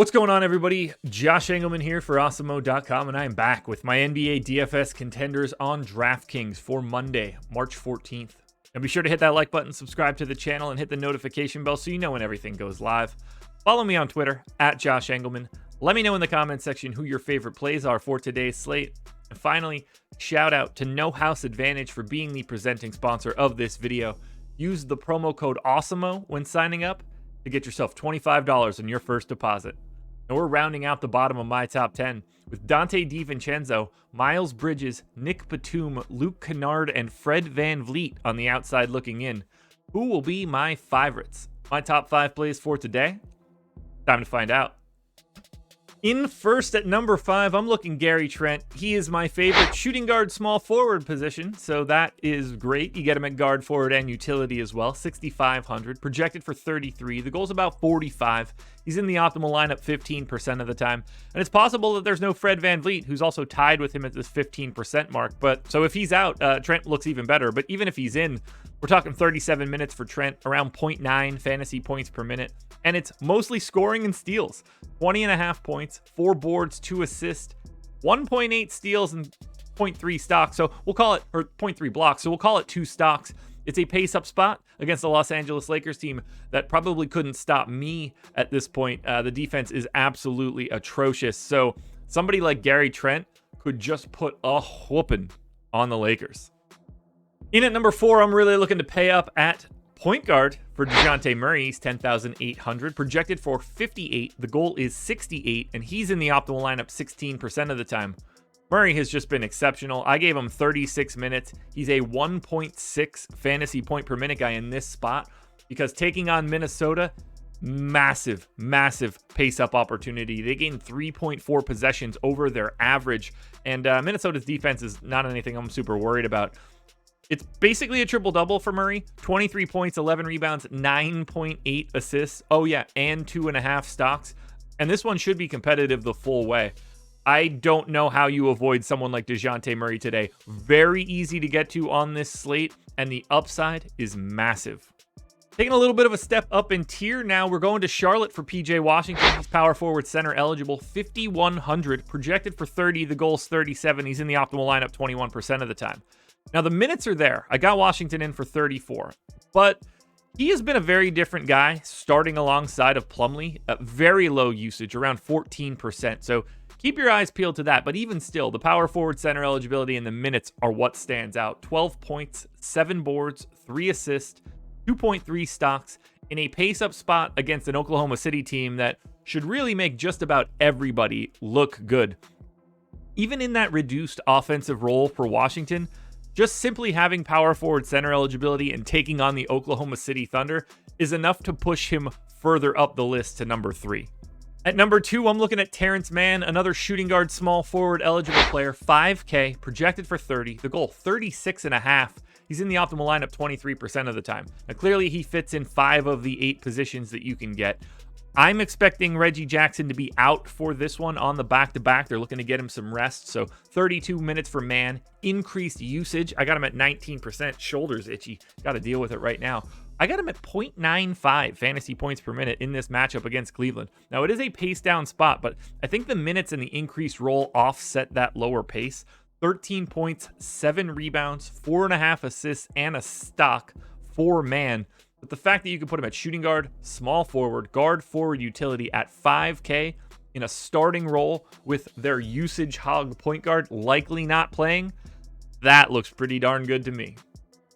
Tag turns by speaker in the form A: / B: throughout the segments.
A: What's going on, everybody? Josh Engleman here for Awesemo.com, and I am back with my NBA DFS contenders on DraftKings for Monday, March 14th. And be sure to hit that like button, subscribe to the channel, and hit the notification bell so you know when everything goes live. Follow me on Twitter, @Josh Engleman. Let me know in the comment section who your favorite plays are for today's slate. And finally, shout out to No House Advantage for being the presenting sponsor of this video. Use the promo code Awesemo when signing up to get yourself $25 on your first deposit. And we're rounding out the bottom of my top 10 with Donte DiVincenzo, Miles Bridges, Nick Batum, Luke Kennard, and Fred VanVleet on the outside looking in. Who will be my favorites? My top 5 plays for today? Time to find out. In first at number 5, I'm looking Gary Trent. He is my favorite shooting guard small forward position, so that is great. You get him at guard forward and utility as well. 6,500, projected for 33. The goal's about 45. He's in the optimal lineup 15% of the time. And it's possible that there's no Fred VanVleet, who's also tied with him at this 15% mark. But so if he's out, Trent looks even better. But even if he's in, we're talking 37 minutes for Trent, around 0.9 fantasy points per minute. And it's mostly scoring and steals. 20.5 points, 4 boards, 2 assists, 1.8 steals, and 0.3 stocks. So we'll call it, or 0.3 blocks. So we'll call it 2 stocks. It's a pace-up spot against the Los Angeles Lakers team that probably couldn't stop me at this point. The defense is absolutely atrocious. So somebody like Gary Trent could just put a whooping on the Lakers. In at number 4, I'm really looking to pay up at point guard for Dejounte Murray. He's 10,800, projected for 58. The goal is 68, and he's in the optimal lineup 16% of the time. Murray has just been exceptional. I gave him 36 minutes. He's a 1.6 fantasy point per minute guy in this spot because taking on Minnesota, massive pace-up opportunity. They gained 3.4 possessions over their average, and Minnesota's defense is not anything I'm super worried about. It's basically a triple-double for Murray. 23 points, 11 rebounds, 9.8 assists. Oh, yeah, and 2.5 stocks. And this one should be competitive the full way. I don't know how you avoid someone like Dejounte Murray today. Very easy to get to on this slate, and the upside is massive. Taking a little bit of a step up in tier now, we're going to Charlotte for PJ Washington. He's power forward center eligible, 5,100, projected for 30. The goal's 37. He's in the optimal lineup 21% of the time. Now, the minutes are there. I got Washington in for 34, but he has been a very different guy starting alongside of Plumlee. Very low usage, around 14%. So keep your eyes peeled to that. But even still, the power forward center eligibility and the minutes are what stands out. 12 points, 7 boards, 3 assists, 2.3 stocks in a pace-up spot against an Oklahoma City team that should really make just about everybody look good. Even in that reduced offensive role for Washington, just simply having power forward center eligibility and taking on the Oklahoma City Thunder is enough to push him further up the list to number 3. At number 2, I'm looking at Terance Mann, another shooting guard small forward eligible player, 5K, projected for 30. The goal, 36.5. He's in the optimal lineup 23% of the time. Now, clearly he fits in 5 of the 8 positions that you can get. I'm expecting Reggie Jackson to be out for this one on the back-to-back. They're looking to get him some rest. So 32 minutes for Mann. Increased usage. I got him at 19%. Shoulders itchy. Got to deal with it right now. I got him at 0.95 fantasy points per minute in this matchup against Cleveland. Now, it is a pace-down spot, but I think the minutes and the increased role offset that lower pace. 13 points, 7 rebounds, 4.5 assists, and a stock for Mann. But the fact that you can put him at shooting guard, small forward, guard forward utility at 5K in a starting role with their usage hog point guard likely not playing, that looks pretty darn good to me.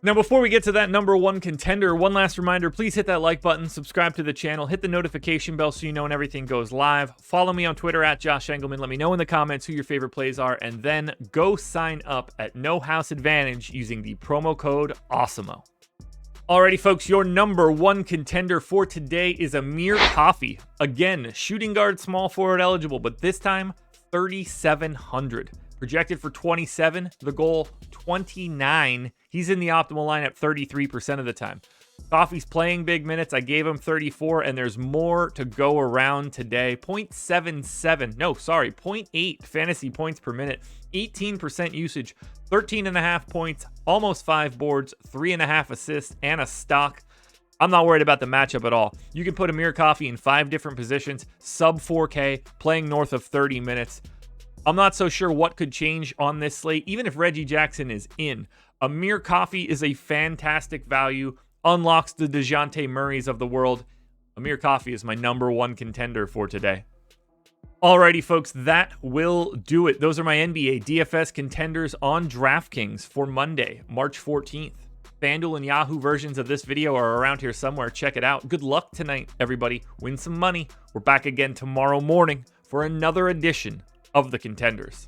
A: Now, before we get to that number 1 contender, one last reminder, please hit that like button, subscribe to the channel, hit the notification bell so you know when everything goes live. Follow me on Twitter at Josh Engleman. Let me know in the comments who your favorite plays are, and then go sign up at No House Advantage using the promo code Awesemo. Alrighty, folks, your number 1 contender for today is Amir Coffey. Again, shooting guard, small forward eligible, but this time 3,700. Projected for 27, the goal 29. He's in the optimal lineup 33% of the time. Coffey's playing big minutes. I gave him 34, and there's more to go around today. 0.8 fantasy points per minute, 18% usage, 13.5 points, almost 5 boards, 3.5 assists, and a stock. I'm not worried about the matchup at all. You can put Amir Coffey in 5 different positions, sub 4K, playing north of 30 minutes. I'm not so sure what could change on this slate, even if Reggie Jackson is in. Amir Coffey is a fantastic value, unlocks the Dejounte Murrays of the world. Amir Coffey is my #1 contender for today. Alrighty, folks, that will do it. Those are my NBA DFS contenders on DraftKings for Monday, March 14th. FanDuel and Yahoo versions of this video are around here somewhere. Check it out. Good luck tonight, everybody. Win some money. We're back again tomorrow morning for another edition of the Contenders.